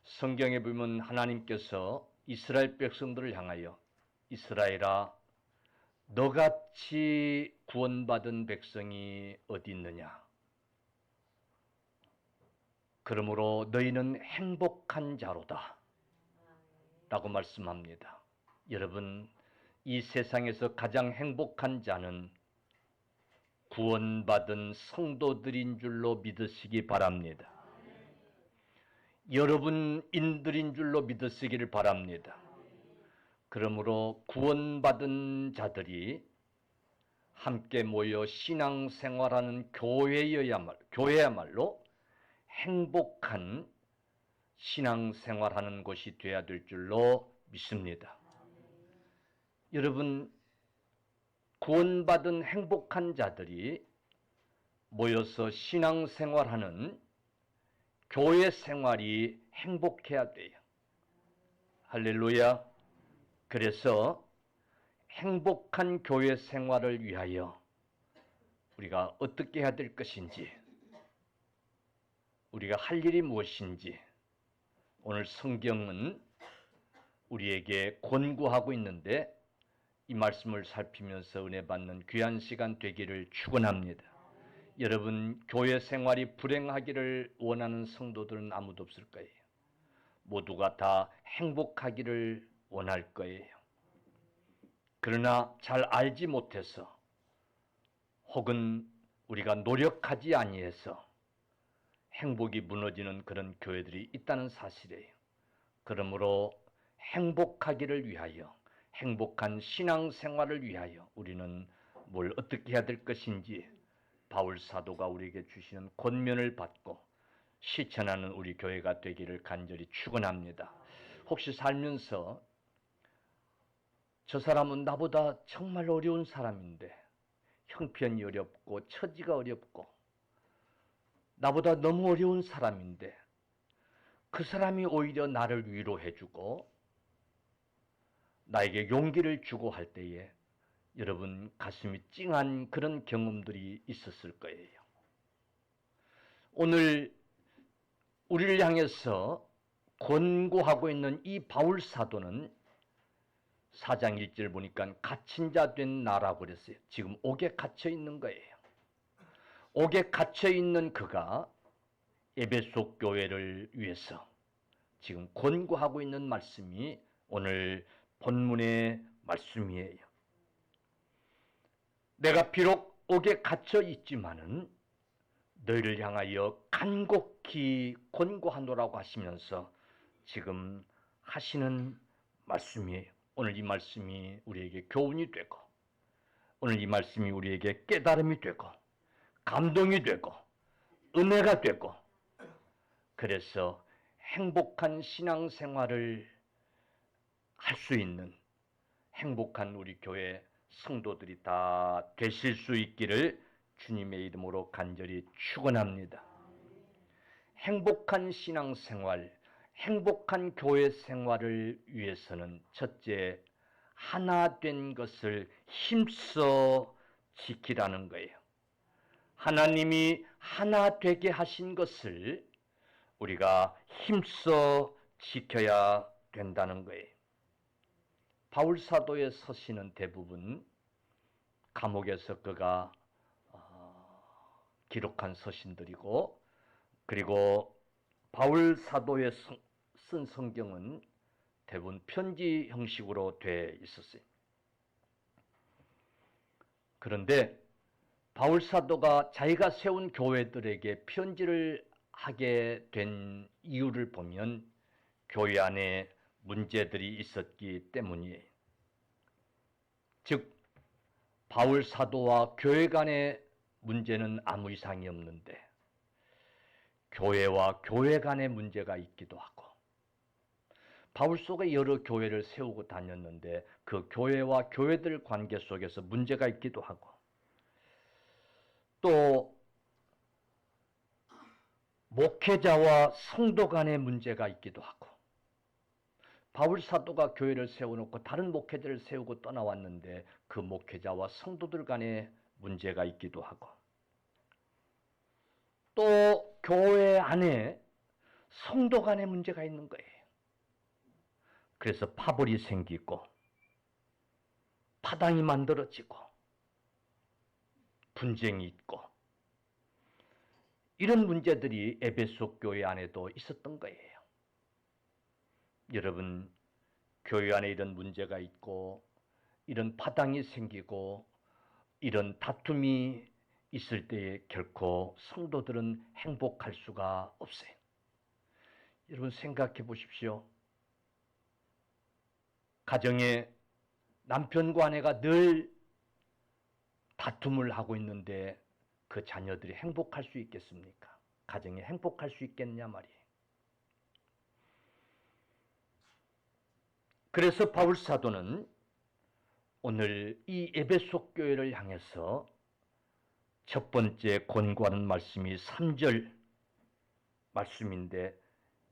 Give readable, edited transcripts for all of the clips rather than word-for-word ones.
성경에 보면 하나님께서 이스라엘 백성들을 향하여 이스라엘아, 너같이 구원받은 백성이 어디 있느냐? 그러므로 너희는 행복한 자로다 라고 말씀합니다. 여러분, 이 세상에서 가장 행복한 자는 구원받은 성도들인 줄로 믿으시기 바랍니다. 여러분인들인 줄로 믿으시기를 바랍니다. 그러므로 구원받은 자들이 함께 모여 신앙생활하는 교회야말로 행복한 신앙생활하는 곳이 되어야 될 줄로 믿습니다. 여러분, 구원받은 행복한 자들이 모여서 신앙생활하는 교회 생활이 행복해야 돼요. 할렐루야. 그래서 행복한 교회 생활을 위하여 우리가 어떻게 해야 될 것인지, 우리가 할 일이 무엇인지 오늘 성경은 우리에게 권고하고 있는데, 이 말씀을 살피면서 은혜 받는 귀한 시간 되기를 축원합니다. 여러분, 교회 생활이 불행하기를 원하는 성도들은 아무도 없을 거예요. 모두가 다 행복하기를 원할 거예요. 그러나 잘 알지 못해서 혹은 우리가 노력하지 아니해서 행복이 무너지는 그런 교회들이 있다는 사실이에요. 그러므로 행복하기를 위하여, 행복한 신앙생활을 위하여 우리는 뭘 어떻게 해야 될 것인지 바울 사도가 우리에게 주시는 권면을 받고 실천하는 우리 교회가 되기를 간절히 축원합니다. 혹시 살면서 저 사람은 나보다 정말 어려운 사람인데, 형편이 어렵고 처지가 어렵고 나보다 너무 어려운 사람인데 그 사람이 오히려 나를 위로해주고 나에게 용기를 주고 할 때에 여러분 가슴이 찡한 그런 경험들이 있었을 거예요. 오늘 우리를 향해서 권고하고 있는 이 바울 사도는 4장 1절 보니까 갇힌 자 된 나라고 그랬어요. 지금 옥에 갇혀 있는 거예요. 옥에 갇혀 있는 그가 에베소 교회를 위해서 지금 권고하고 있는 말씀이 오늘 본문의 말씀이에요. 내가 비록 옥에 갇혀 있지만은 너희를 향하여 간곡히 권고하노라고 하시면서 지금 하시는 말씀이에요. 오늘 이 말씀이 우리에게 교훈이 되고, 오늘 이 말씀이 우리에게 깨달음이 되고, 감동이 되고, 은혜가 되고, 그래서 행복한 신앙생활을 할 수 있는 행복한 우리 교회 성도들이 다 되실 수 있기를 주님의 이름으로 간절히 축원합니다. 행복한 신앙생활, 행복한 교회 생활을 위해서는 첫째, 하나 된 것을 힘써 지키라는 거예요. 하나님이 하나 되게 하신 것을 우리가 힘써 지켜야 된다는 거예요. 바울 사도의 서신은 대부분 감옥에서 그가 기록한 서신들이고, 그리고 바울 사도의 쓴 성경은 대부분 편지 형식으로 돼 있었어요. 그런데 바울 사도가 자기가 세운 교회들에게 편지를 하게 된 이유를 보면 교회 안에 문제들이 있었기 때문이에요. 즉, 바울 사도와 교회 간의 문제는 아무 이상이 없는데 교회와 교회 간의 문제가 있기도 하고, 바울 속에 여러 교회를 세우고 다녔는데 그 교회와 교회들 관계 속에서 문제가 있기도 하고, 또 목회자와 성도 간의 문제가 있기도 하고, 바울 사도가 교회를 세워놓고 다른 목회자를 세우고 떠나왔는데 그 목회자와 성도들 간의 문제가 있기도 하고, 또 교회 안에 성도 간에 문제가 있는 거예요. 그래서 파벌이 생기고 파당이 만들어지고 분쟁이 있고 이런 문제들이 에베소 교회 안에도 있었던 거예요. 여러분, 교회 안에 이런 문제가 있고 이런 파당이 생기고 이런 다툼이 있을 때에 결코 성도들은 행복할 수가 없어요. 여러분 생각해 보십시오. 가정에 남편과 아내가 늘 다툼을 하고 있는데 그 자녀들이 행복할 수 있겠습니까? 가정이 행복할 수 있겠냐 말이에요. 그래서 바울 사도는 오늘 이 에베소 교회를 향해서 첫 번째 권고하는 말씀이 3절 말씀인데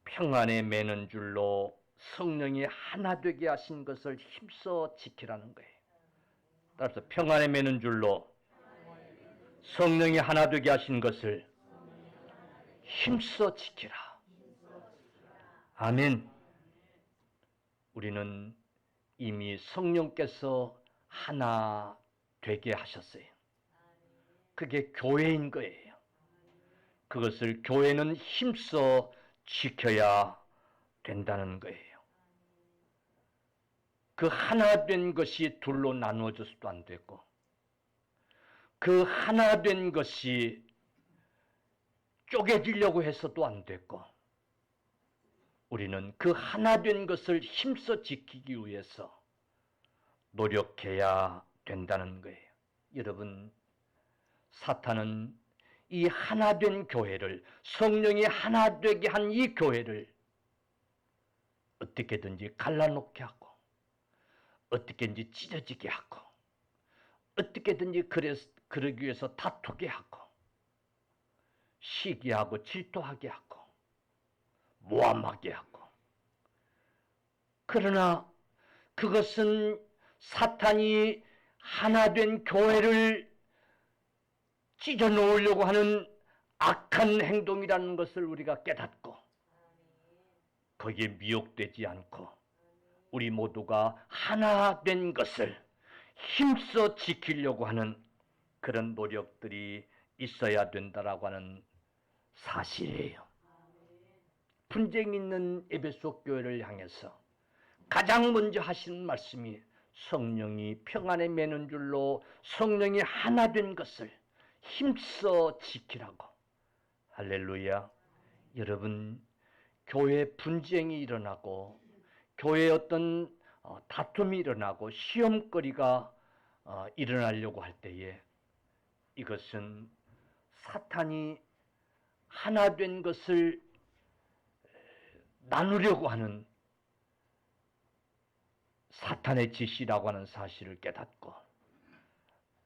평안에 매는 줄로 성령이 하나 되게 하신 것을 힘써 지키라는 거예요. 따라서 평안에 매는 줄로 성령이 하나 되게 하신 것을 힘써 지키라. 아멘. 우리는 이미 성령께서 하나 되게 하셨어요. 그게 교회인 거예요. 그것을 교회는 힘써 지켜야 된다는 거예요. 그 하나 된 것이 둘로 나누어져서도 안 되고 그 하나 된 것이 쪼개지려고 해서도 안 되고 우리는 그 하나 된 것을 힘써 지키기 위해서 노력해야 된다는 거예요. 여러분, 사탄은 이 하나 된 교회를, 성령이 하나 되게 한 이 교회를 어떻게든지 갈라놓게 하고 어떻게든지 찢어지게 하고 어떻게든지 그러기 위해서 다투게 하고 시기하고 질투하게 하고 모함하게 하고 그러나 그것은 사탄이 하나 된 교회를 찢어 놓으려고 하는 악한 행동이라는 것을 우리가 깨닫고 거기에 미혹되지 않고 우리 모두가 하나 된 것을 힘써 지키려고 하는 그런 노력들이 있어야 된다라고 하는 사실이에요. 분쟁 있는 에베소 교회를 향해서 가장 먼저 하시는 말씀이 성령이 평안에 매는 줄로 성령이 하나 된 것을 힘써 지키라고. 할렐루야. 여러분, 교회 분쟁이 일어나고 교회에 어떤 다툼이 일어나고 시험거리가 일어나려고 할 때에 이것은 사탄이 하나 된 것을 나누려고 하는 사탄의 짓이라고 하는 사실을 깨닫고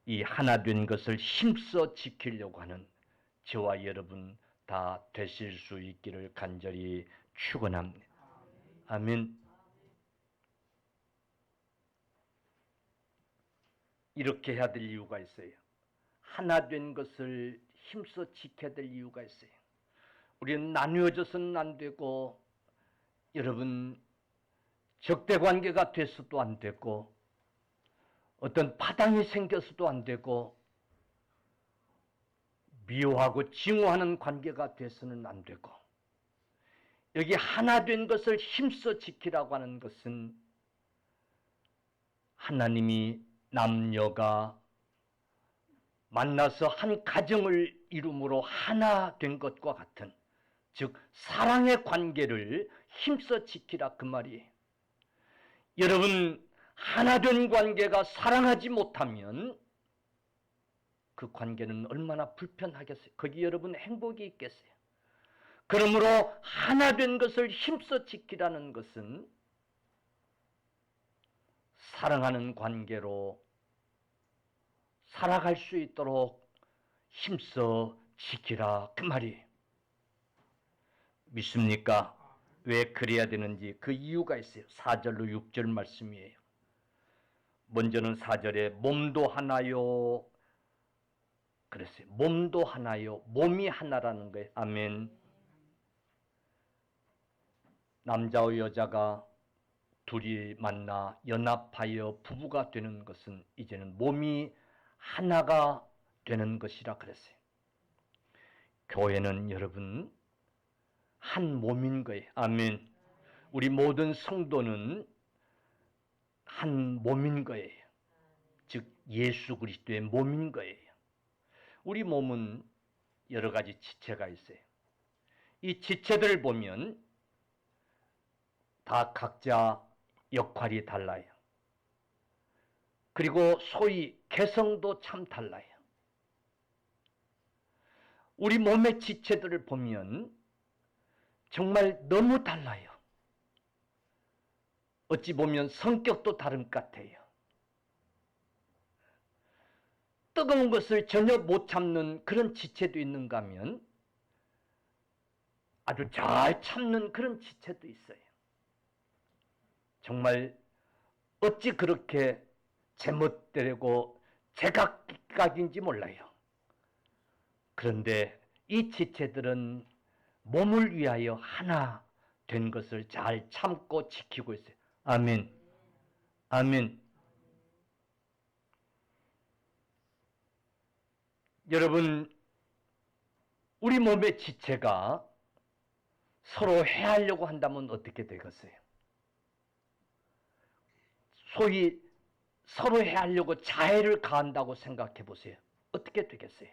이 하나 된 것을 힘써 지키려고 하는 저와 여러분 다 되실 수 있기를 간절히 축원합니다. 아멘. 이렇게 해야 될 이유가 있어요. 하나 된 것을 힘써 지켜야 될 이유가 있어요. 우리는 나누어져서는 안 되고 여러분 적대관계가 돼서도 안 되고 어떤 파당이 생겨서도 안 되고 미워하고 증오하는 관계가 돼서는 안 되고 여기 하나 된 것을 힘써 지키라고 하는 것은 하나님이 남녀가 만나서 한 가정을 이룸으로 하나 된 것과 같은 즉 사랑의 관계를 힘써 지키라 그 말이에요. 여러분 하나 된 관계가 사랑하지 못하면 그 관계는 얼마나 불편하겠어요. 거기 여러분 행복이 있겠어요. 그러므로 하나 된 것을 힘써 지키라는 것은 사랑하는 관계로 살아갈 수 있도록 힘써 지키라 그 말이에요. 믿습니까? 왜 그래야 되는지 그 이유가 있어요. 4절로 6절 말씀이에요. 먼저는 4절에 몸도 하나요 그랬어요. 몸도 하나요. 몸이 하나라는 거예요. 아멘. 남자와 여자가 둘이 만나 연합하여 부부가 되는 것은 이제는 몸이 하나가 되는 것이라 그랬어요. 교회는 여러분 한 몸인 거예요. 아멘. 우리 모든 성도는 한 몸인 거예요. 즉 예수 그리스도의 몸인 거예요. 우리 몸은 여러 가지 지체가 있어요. 이 지체들을 보면 다 각자 역할이 달라요. 그리고 소위 개성도 참 달라요. 우리 몸의 지체들을 보면 정말 너무 달라요. 어찌 보면 성격도 다른 것 같아요. 뜨거운 것을 전혀 못 참는 그런 지체도 있는가 하면 아주 잘 참는 그런 지체도 있어요. 정말 어찌 그렇게 제멋대로고 제각각인지 몰라요. 그런데 이 지체들은 몸을 위하여 하나 된 것을 잘 참고 지키고 있어요. 아멘. 아멘. 여러분, 우리 몸의 지체가 서로 해하려고 한다면 어떻게 되겠어요? 소위 서로 해하려고 자해를 가한다고 생각해 보세요. 어떻게 되겠어요?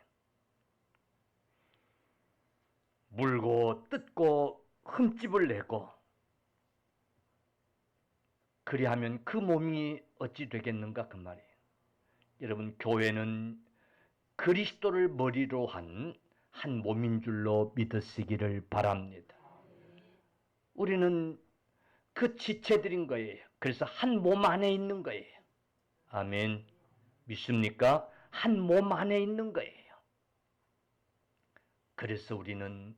물고 뜯고 흠집을 내고 그리하면 그 몸이 어찌 되겠는가 그 말이에요. 여러분, 교회는 그리스도를 머리로 한 몸인 줄로 믿으시기를 바랍니다. 우리는 그 지체들인 거예요. 그래서 한 몸 안에 있는 거예요. 아멘. 믿습니까? 한 몸 안에 있는 거예요. 그래서 우리는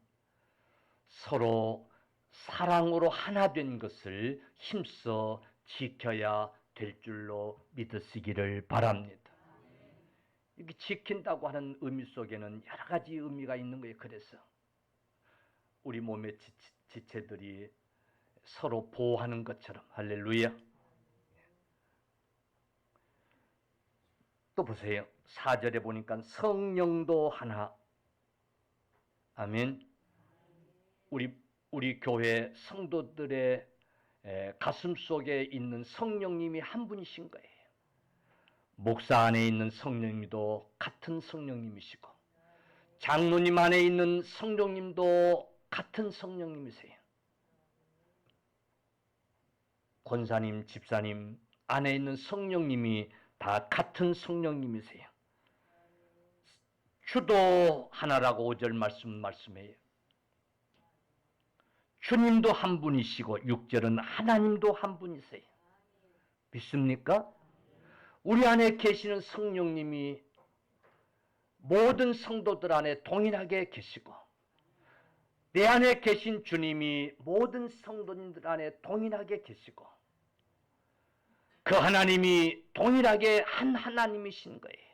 서로 사랑으로 하나 된 것을 힘써 지켜야 될 줄로 믿으시기를 바랍니다. 이렇게 지킨다고 하는 의미 속에는 여러 가지 의미가 있는 거예요. 그래서 우리 몸의 지체들이 서로 보호하는 것처럼. 할렐루야. 또 보세요. 4절에 보니까 성령도 하나. 아멘. 우리 교회 성도들의 가슴 속에 있는 성령님이 한 분이신 거예요. 목사 안에 있는 성령님도 같은 성령님이시고 장로님 안에 있는 성령님도 같은 성령님이세요. 권사님, 집사님 안에 있는 성령님이 다 같은 성령님이세요. 주도 하나라고 5절 말씀해요. 주님도 한 분이시고 6절은 하나님도 한 분이세요. 믿습니까? 우리 안에 계시는 성령님이 모든 성도들 안에 동일하게 계시고 내 안에 계신 주님이 모든 성도님들 안에 동일하게 계시고 그 하나님이 동일하게 한 하나님이신 거예요.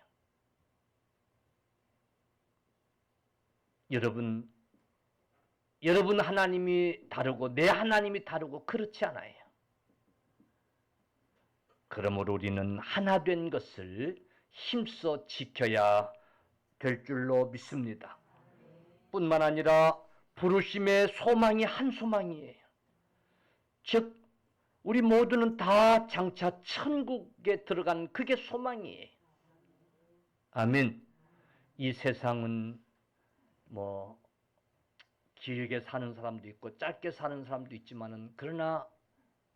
여러분 하나님이 다르고 내 하나님이 다르고 그렇지 않아요. 그러므로 우리는 하나 된 것을 힘써 지켜야 될 줄로 믿습니다. 뿐만 아니라 부르심의 소망이 한 소망이에요. 즉 우리 모두는 다 장차 천국에 들어간 그게 소망이에요. 아멘. 이 세상은 길게 사는 사람도 있고 짧게 사는 사람도 있지만은 그러나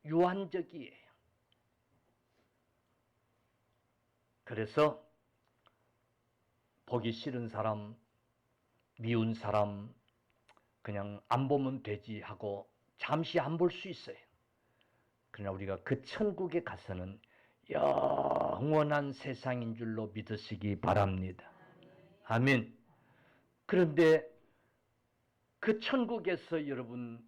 유한적이에요. 그래서 보기 싫은 사람, 미운 사람 그냥 안 보면 되지 하고 잠시 안 볼 수 있어요. 그러나 우리가 그 천국에 가서는 영원한 세상인 줄로 믿으시기 바랍니다. 아멘. 그런데 그 천국에서 여러분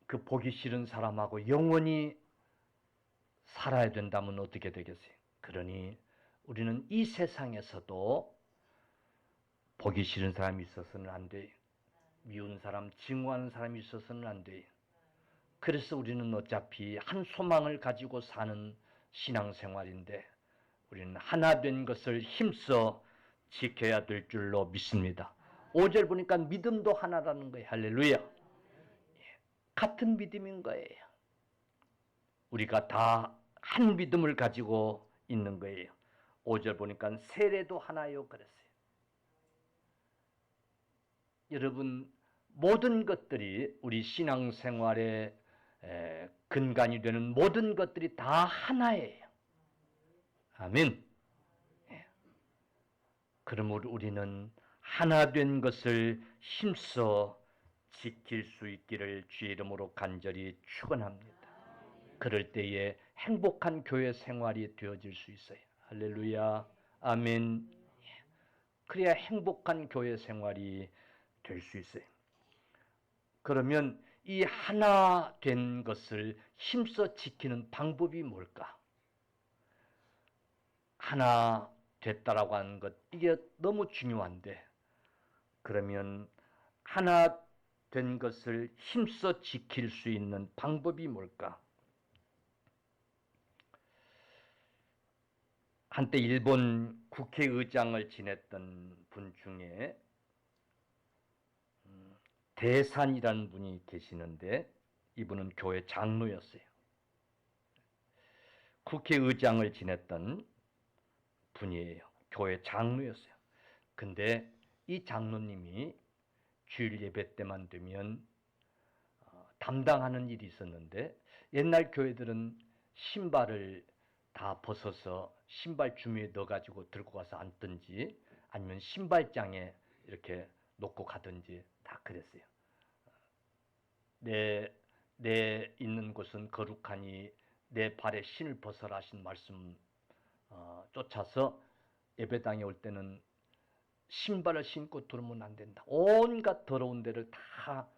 그 보기 싫은 사람하고 영원히 살아야 된다면 어떻게 되겠어요? 그러니 우리는 이 세상에서도 보기 싫은 사람이 있어서는 안 돼요. 미운 사람, 증오하는 사람이 있어서는 안 돼요. 그래서 우리는 어차피 한 소망을 가지고 사는 신앙생활인데 우리는 하나 된 것을 힘써 지켜야 될 줄로 믿습니다. 5절 보니까 믿음도 하나라는 거예요. 할렐루야. 같은 믿음인 거예요. 우리가 다 한 믿음을 가지고 있는 거예요. 5절 보니까 세례도 하나요 그랬어요. 여러분 모든 것들이 우리 신앙생활의 근간이 되는 모든 것들이 다 하나예요. 아멘. 그러므로 우리는 하나 된 것을 힘써 지킬 수 있기를 주의 이름으로 간절히 축원합니다. 그럴 때에 행복한 교회 생활이 되어질 수 있어요. 할렐루야. 아멘. 그래야 행복한 교회 생활이 될 수 있어요. 그러면 이 하나 된 것을 힘써 지키는 방법이 뭘까? 하나 됐다라고 하는 것, 이게 너무 중요한데, 그러면 하나 된 것을 힘써 지킬 수 있는 방법이 뭘까? 한때 일본 국회의장을 지냈던 분 중에 대산이라는 분이 계시는데 이분은 교회 장로였어요. 국회의장을 지냈던 분이에요. 교회 장로였어요. 근데 이 장로님이 주일 예배 때만 되면 담당하는 일이 있었는데 옛날 교회들은 신발을 다 벗어서 신발 주머니에 넣어가지고 들고 가서 앉든지 아니면 신발장에 이렇게 놓고 가든지 다 그랬어요. 내 있는 곳은 거룩하니 내 발에 신을 벗어라 하신 말씀 쫓아서 예배당에 올 때는 신발을 신고 들어오면 안 된다. 온갖 더러운 데를 다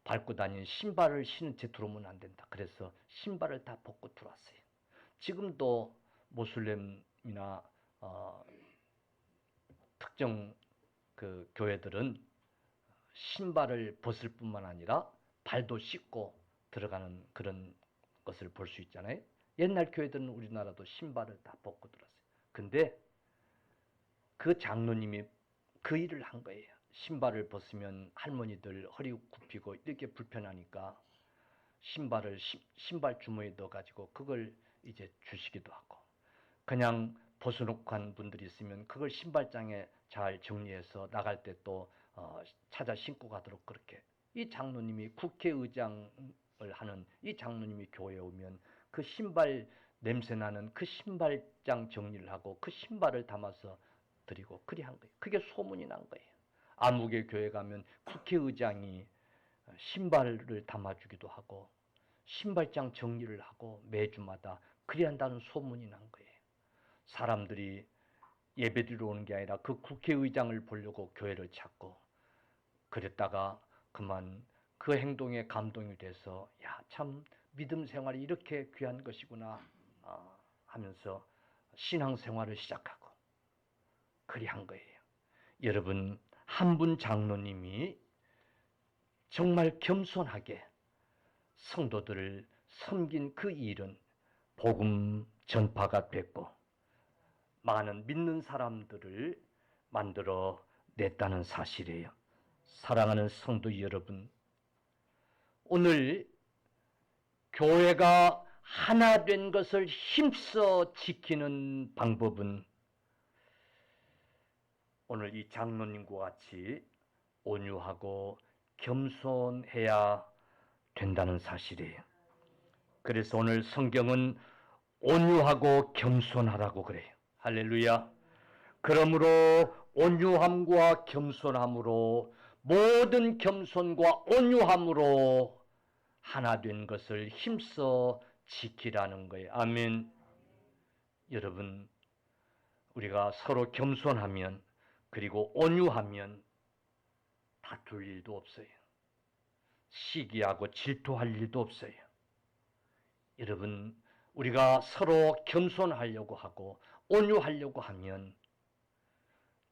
밟고 다니는 신발을 신은 채 들어오면 안 된다. 그래서 신발을 다 벗고 들어왔어요. 지금도 모슬렘이나 특정 그 교회들은 신발을 벗을 뿐만 아니라 발도 씻고 들어가는 그런 것을 볼 수 있잖아요. 옛날 교회들은 우리나라도 신발을 다 벗고 들어왔어요. 근데 그 장로님이 그 일을 한 거예요. 신발을 벗으면 할머니들 허리 굽히고 이렇게 불편하니까 신발 주머니에 넣어가지고 그걸 이제 주시기도 하고, 그냥 벗어놓고 한 분들이 있으면 그걸 신발장에 잘 정리해서 나갈 때 또 찾아 신고 가도록 그렇게. 이 장로님이 국회의장을 하는 이 장로님이 교회에 오면 그 신발 냄새나는 그 신발장 정리를 하고 그 신발을 담아서 드리고 그리 한 거예요. 그게 소문이 난 거예요. 아무개 교회 가면 국회의장이 신발을 담아주기도 하고 신발장 정리를 하고 매주마다 그리 한다는 소문이 난 거예요. 사람들이 예배드리러 오는 게 아니라 그 국회의장을 보려고 교회를 찾고, 그랬다가 그만 그 행동에 감동이 돼서 야, 참 믿음 생활이 이렇게 귀한 것이구나 하면서 신앙생활을 시작하고 그리 한 거예요. 여러분, 한 분 장로님이 정말 겸손하게 성도들을 섬긴 그 일은 복음 전파가 됐고 많은 믿는 사람들을 만들어 냈다는 사실이에요. 사랑하는 성도 여러분, 오늘 교회가 하나 된 것을 힘써 지키는 방법은 오늘 이 장로님과 같이 온유하고 겸손해야 된다는 사실이에요. 그래서 오늘 성경은 온유하고 겸손하라고 그래요. 할렐루야. 그러므로 온유함과 겸손함으로, 모든 겸손과 온유함으로 하나 된 것을 힘써 지키라는 거예요. 아멘. 여러분, 우리가 서로 겸손하면 그리고 온유하면 다툴 일도 없어요. 시기하고 질투할 일도 없어요. 여러분, 우리가 서로 겸손하려고 하고 온유하려고 하면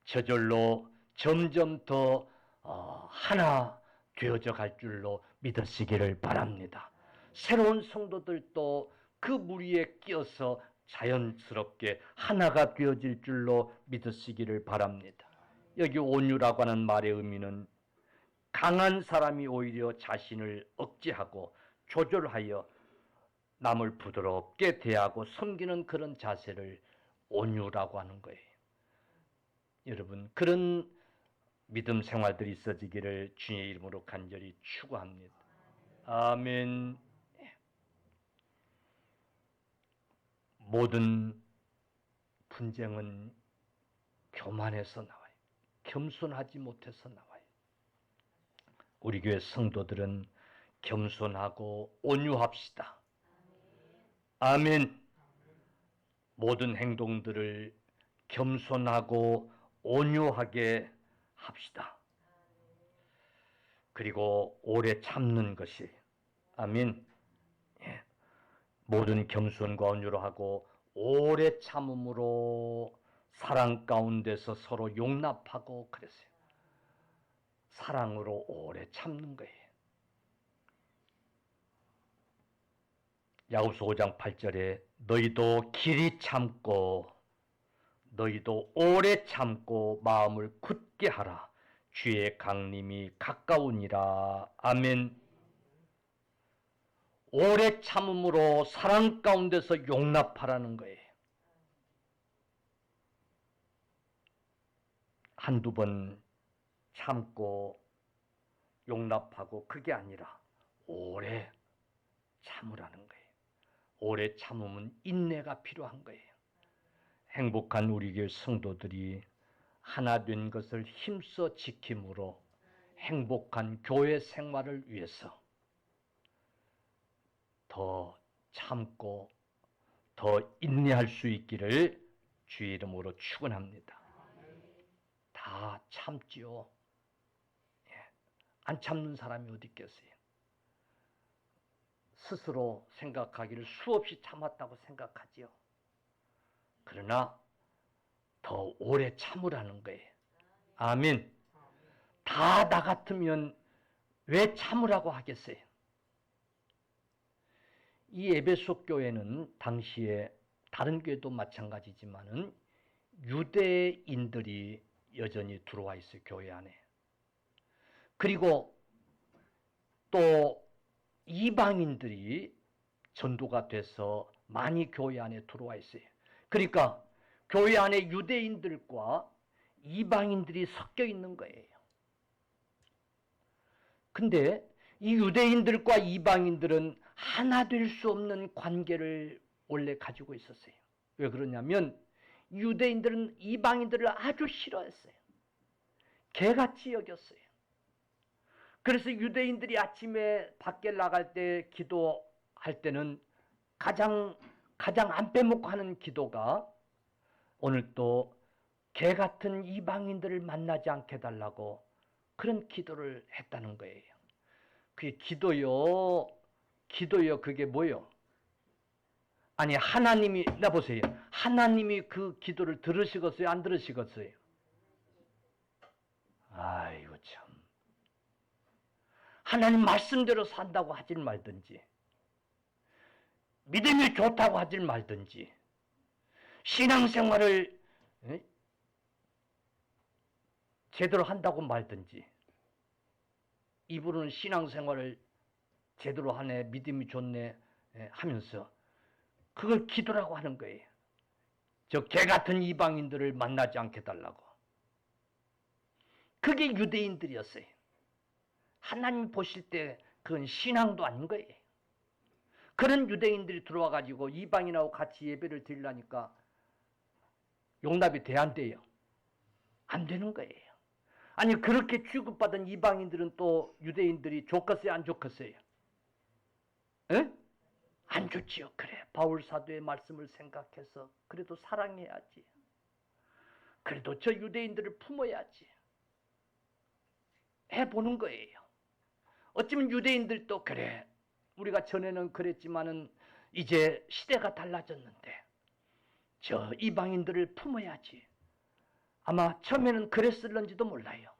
저절로 점점 더 하나 되어져 갈 줄로 믿으시기를 바랍니다. 새로운 성도들도 그 무리에 끼어서 자연스럽게 하나가 되어질 줄로 믿으시기를 바랍니다. 여기 온유라고 하는 말의 의미는 강한 사람이 오히려 자신을 억제하고 조절하여 남을 부드럽게 대하고 섬기는 그런 자세를 온유라고 하는 거예요. 여러분, 그런 믿음 생활들이 있어지기를 주님의 이름으로 간절히 축원합니다. 아멘. 모든 분쟁은 교만에서 나와요. 겸손하지 못해서 나와요. 우리 교회 성도들은 겸손하고 온유합시다. 아멘. 모든 행동들을 겸손하고 온유하게 합시다. 그리고 오래 참는 것이 아멘. 예. 모든 겸손과 온유로 하고 오래 참음으로 사랑 가운데서 서로 용납하고 그랬어요. 사랑으로 오래 참는 거예요. 야고보서 5장 8절에 너희도 길이 참고 너희도 오래 참고 마음을 굳게 하라. 주의 강림이 가까우니라. 아멘. 오래 참음으로 사랑 가운데서 용납하라는 거예요. 한두 번 참고 용납하고 그게 아니라 오래 참으라는 거예요. 오래 참으면 인내가 필요한 거예요. 행복한 우리 교회 성도들이 하나 된 것을 힘써 지킴으로 행복한 교회 생활을 위해서 더 참고 더 인내할 수 있기를 주의 이름으로 축원합니다. 다 참지요. 안 참는 사람이 어디 있겠어요? 스스로 생각하기를 수없이 참았다고 생각하지요. 그러나 더 오래 참으라는 거예요. 아멘. 다 나 같으면 왜 참으라고 하겠어요? 이 에베소 교회는 당시에 다른 교회도 마찬가지지만은 유대인들이 여전히 들어와 있어요. 교회 안에. 그리고 또 이방인들이 전도가 돼서 많이 교회 안에 들어와 있어요. 그러니까 교회 안에 유대인들과 이방인들이 섞여 있는 거예요. 근데 이 유대인들과 이방인들은 하나 될 수 없는 관계를 원래 가지고 있었어요. 왜 그러냐면 유대인들은 이방인들을 아주 싫어했어요. 개같이 여겼어요. 그래서 유대인들이 아침에 밖에 나갈 때 기도할 때는 가장 안 빼먹고 하는 기도가 오늘 또 개같은 이방인들을 만나지 않게 해달라고 그런 기도를 했다는 거예요. 그게 기도요 그게 뭐요? 아니 하나님이 나 보세요. 하나님이 그 기도를 들으시겠어요? 안 들으시겠어요? 아이고 참. 하나님 말씀대로 산다고 하질 말든지 믿음이 좋다고 하질 말든지 신앙생활을 제대로 한다고 말든지 이분은 신앙생활을 제대로 하네 믿음이 좋네 하면서 그걸 기도라고 하는 거예요. 저 개같은 이방인들을 만나지 않게 해달라고. 그게 유대인들이었어요. 하나님 보실 때 그건 신앙도 아닌 거예요. 그런 유대인들이 들어와 가지고 이방인하고 같이 예배를 드리려니까 용납이 돼 안 돼요? 안 되는 거예요. 아니 그렇게 취급받은 이방인들은 또 유대인들이 좋겠어요? 안 좋겠어요? 에? 안 좋지요. 그래 바울 사도의 말씀을 생각해서 그래도 사랑해야지. 그래도 저 유대인들을 품어야지. 해보는 거예요. 어쩌면 유대인들도 그래 우리가 전에는 그랬지만은 이제 시대가 달라졌는데 저 이방인들을 품어야지. 아마 처음에는 그랬을런지도 몰라요.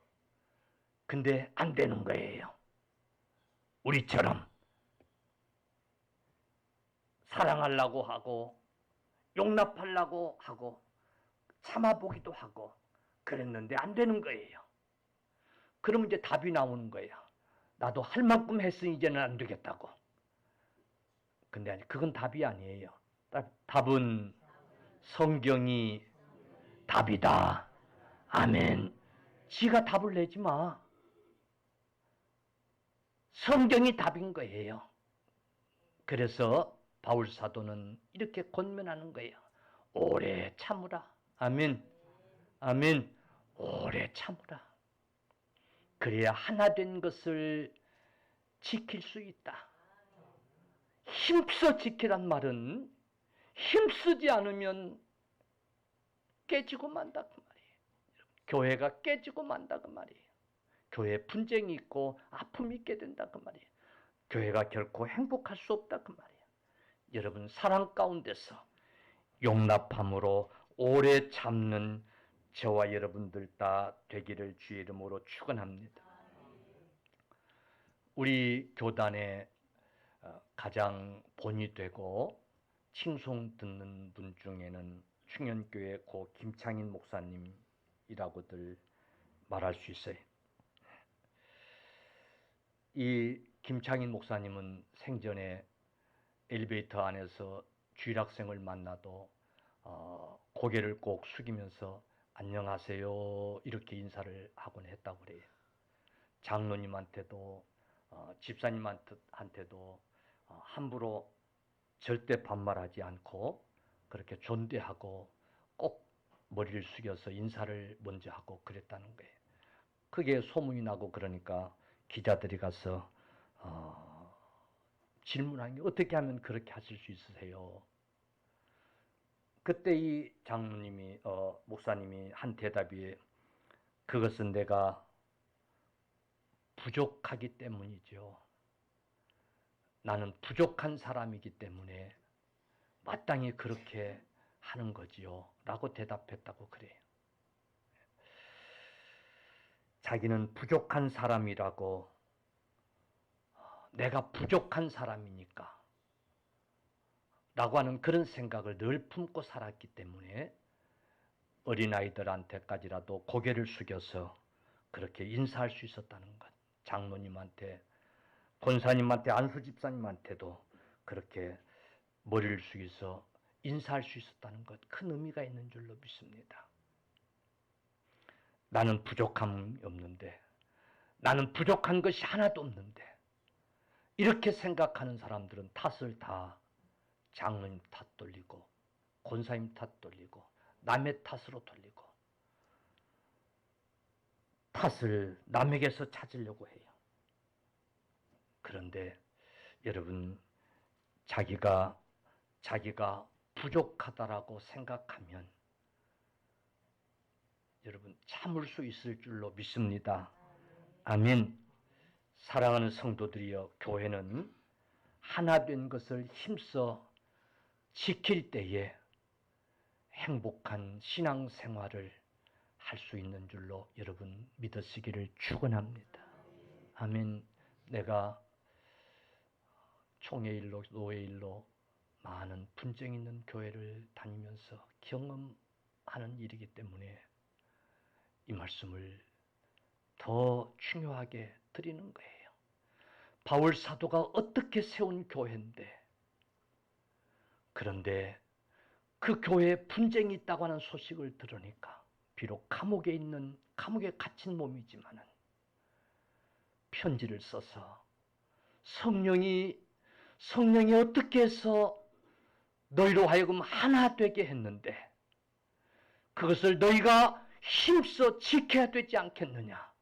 근데 안 되는 거예요. 우리처럼 사랑하려고 하고 용납하려고 하고 참아보기도 하고 그랬는데 안 되는 거예요. 그러면 이제 답이 나오는 거예요. 나도 할 만큼 했으니 이제는 안 되겠다고. 근데 아니, 그건 답이 아니에요. 답은 성경이 답이다. 아멘. 지가 답을 내지 마. 성경이 답인 거예요. 그래서 바울 사도는 이렇게 권면하는 거예요. 오래 참으라. 아멘. 아멘. 오래 참으라. 그래야 하나 된 것을 지킬 수 있다. 힘써 지키란 말은 힘쓰지 않으면 깨지고 만다 그 말이에요. 교회가 깨지고 만다 그 말이에요. 교회에 분쟁이 있고 아픔이 있게 된다 그 말이에요. 교회가 결코 행복할 수 없다 그 말이에요. 여러분 사랑 가운데서 용납함으로 오래 참는 저와 여러분들 다 되기를 주의 이름으로 축원합니다. 우리 교단의 가장 본이 되고 칭송 듣는 분 중에는 충현교회 고 김창인 목사님이라고들 말할 수 있어요. 이 김창인 목사님은 생전에 엘리베이터 안에서 주일학생을 만나도 고개를 꼭 숙이면서 안녕하세요 이렇게 인사를 하곤 했다고 그래요. 장로님한테도 집사님한테도 함부로 절대 반말하지 않고 그렇게 존대하고 꼭 머리를 숙여서 인사를 먼저 하고 그랬다는 거예요. 그게 소문이 나고 그러니까 기자들이 가서 질문한 게 어떻게 하면 그렇게 하실 수 있으세요? 그때 이 장로님이 목사님이 한 대답이 그것은 내가 부족하기 때문이죠. 나는 부족한 사람이기 때문에 마땅히 그렇게 하는 거지요. 라고 대답했다고 그래요. 자기는 부족한 사람이라고 내가 부족한 사람이니까 라고 하는 그런 생각을 늘 품고 살았기 때문에 어린아이들한테까지라도 고개를 숙여서 그렇게 인사할 수 있었다는 것. 장로님한테, 권사님한테, 안수집사님한테도 그렇게 머리를 숙여서 인사할 수 있었다는 것. 큰 의미가 있는 줄로 믿습니다. 나는 부족함이 없는데, 나는 부족한 것이 하나도 없는데 이렇게 생각하는 사람들은 탓을 다 장로님 탓 돌리고 권사님 탓 돌리고 남의 탓으로 돌리고 탓을 남에게서 찾으려고 해요. 그런데 여러분 자기가 부족하다라고 생각하면 여러분 참을 수 있을 줄로 믿습니다. 아멘. 사랑하는 성도들이여, 교회는 하나 된 것을 힘써 지킬 때에 행복한 신앙생활을 할 수 있는 줄로 여러분 믿으시기를 축원합니다. 아멘. 내가 총회일로 노회일로 많은 분쟁 있는 교회를 다니면서 경험하는 일이기 때문에 이 말씀을 더 중요하게 드리는 거예요. 바울 사도가 어떻게 세운 교회인데, 그런데 그 교회에 분쟁이 있다고 하는 소식을 들으니까 비록 감옥에 갇힌 몸이지만은 편지를 써서 성령이 어떻게 해서 너희로 하여금 하나 되게 했는데 그것을 너희가 힘써 지켜야 되지 않겠느냐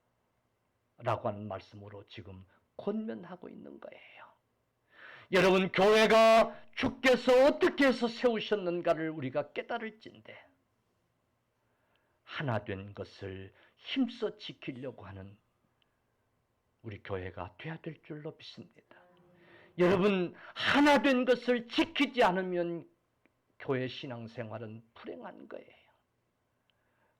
라고 하는 말씀으로 지금 권면하고 있는 거예요. 여러분, 교회가 주께서 어떻게 해서 세우셨는가를 우리가 깨달을진데 하나 된 것을 힘써 지키려고 하는 우리 교회가 돼야 될 줄로 믿습니다. 여러분, 하나 된 것을 지키지 않으면 교회 신앙생활은 불행한 거예요.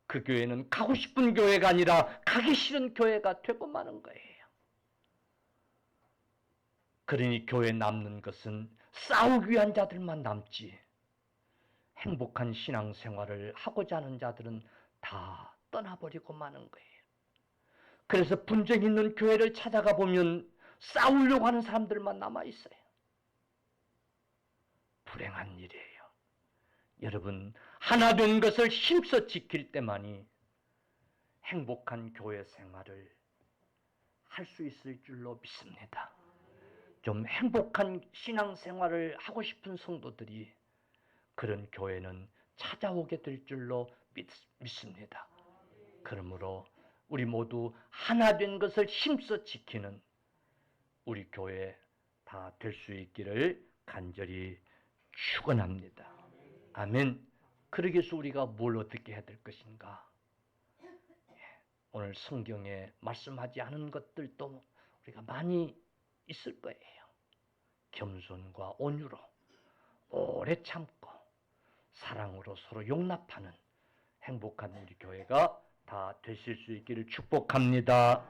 그 교회는 가고 싶은 교회가 아니라 가기 싫은 교회가 되고 마는 거예요. 그러니 교회에 남는 것은 싸우기 위한 자들만 남지, 행복한 신앙생활을 하고자 하는 자들은 다 떠나버리고 마는 거예요. 그래서 분쟁 있는 교회를 찾아가 보면 싸우려고 하는 사람들만 남아있어요. 불행한 일이에요. 여러분, 하나 된 것을 힘써 지킬 때만이 행복한 교회 생활을 할 수 있을 줄로 믿습니다. 좀 행복한 신앙생활을 하고 싶은 성도들이 그런 교회는 찾아오게 될 줄로 믿습니다. 그러므로 우리 모두 하나 된 것을 힘써 지키는 우리 교회 다 될 수 있기를 간절히 축원합니다. 아멘. 그러기 위해서 우리가 뭘 어떻게 해야 될 것인가? 오늘 성경에 말씀하지 않은 것들도 우리가 많이 있을 거예요. 겸손과 온유로 오래 참고 사랑으로 서로 용납하는 행복한 우리 교회가 다 되실 수 있기를 축복합니다.